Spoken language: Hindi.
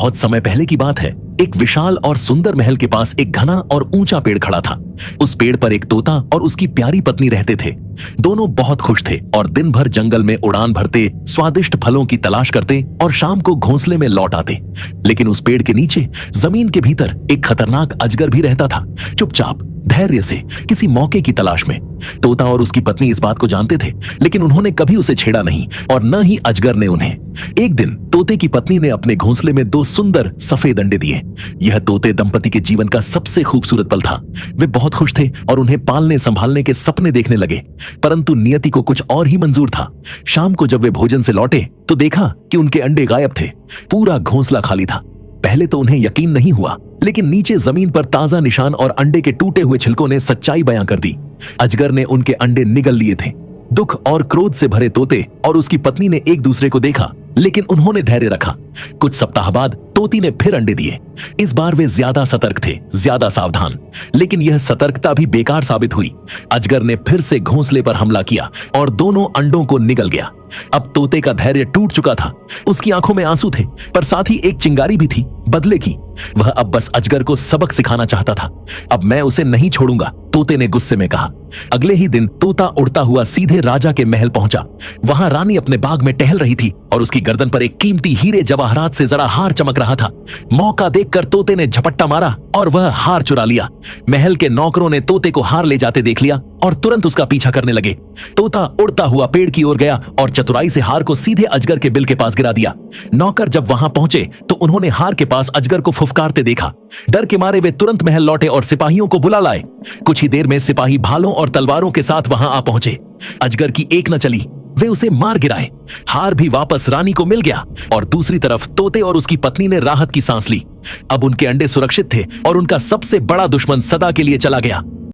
बहुत समय पहले की बात है। एक विशाल और सुंदर महल के पास एक घना और ऊंचा पेड़ खड़ा था। उस पेड़ पर एक तोता और उसकी प्यारी पत्नी रहते थे। दोनों बहुत खुश थे और दिन भर जंगल में उड़ान भरते, स्वादिष्ट फलों की तलाश करते और शाम को घोंसले में लौट आते। लेकिन उस पेड़ के नीचे जमीन के भीतर एक खतरनाक अजगर भी रहता था, चुपचाप धैर्य से किसी मौके की तलाश में। तोता और उसकी पत्नी इस बात को जानते थे, लेकिन उन्होंने कभी उसे छेड़ा नहीं और न ही अजगर ने उन्हें। एक दिन तोते की पत्नी ने अपने घोंसले में 2 सुंदर सफेद अंडे दिए। यह तोते दंपति के जीवन का सबसे खूबसूरत पल था। वे बहुत खुश थे और उन्हें पालने संभालने के सपने देखने लगे, परंतु नियति को कुछ और ही मंजूर था। शाम को जब वे भोजन से लौटे तो देखा कि उनके अंडे गायब थे। पूरा घोंसला खाली था। पहले तो उन्हें यकीन नहीं हुआ, लेकिन नीचे जमीन पर ताजा निशान और अंडे के टूटे हुए छिलकों ने सच्चाई बयां कर दी। अजगर ने उनके अंडे निगल लिए थे। दुख और क्रोध से भरे तोते और उसकी पत्नी ने एक दूसरे को देखा, लेकिन उन्होंने धैर्य रखा। कुछ सप्ताह बाद तोती ने फिर अंडे दिए। इस बार वे ज्यादा सतर्क थे, ज्यादा सावधान, लेकिन यह सतर्कता भी बेकार साबित हुई। अजगर ने फिर से घोंसले पर हमला किया और दोनों अंडों को निगल गया। अब तोते का धैर्य टूट चुका था। उसकी आंखों में आंसू थे, पर साथ ही एक चिंगारी भी थी, बदले की। वह अब बस अजगर को सबक सिखाना चाहता था। अब मैं उसे नहीं छोड़ूंगा, तोते ने गुस्से में कहा। अगले ही दिन तोता उड़ता हुआ सीधे राजा के महल पहुंचा। वहां रानी अपने बाग में टहल रही थी और उसकी गर्दन पर एक कीमती हीरे जवाहरात से जरा हार चमक रहा था। मौका देखकर तोते ने झपट्टा मारा और वह हार चुरा लिया। महल के नौकरों ने तोते को हार ले जाते देख लिया और तुरंत उसका पीछा करने लगे। तोता उड़ता हुआ पेड़ की ओर गया और चतुराई से हार को सीधे अजगर के बिल के पास गिरा दिया। नौकर जब वहां पहुंचे तो उन्होंने हार के पास अजगर को फुफकारते देखा। डर के मारे वे तुरंत महल लौटे और सिपाहियों को बुला लाए। कुछ ही देर में सिपाही भालों और तलवारों के साथ वहां आ पहुंचे। अजगर की एक न चली, वे उसे मार गिराए। हार भी वापस रानी को मिल गया और दूसरी तरफ तोते और उसकी पत्नी ने राहत की सांस ली। अब उनके अंडे सुरक्षित थे और उनका सबसे बड़ा दुश्मन सदा के लिए चला गया।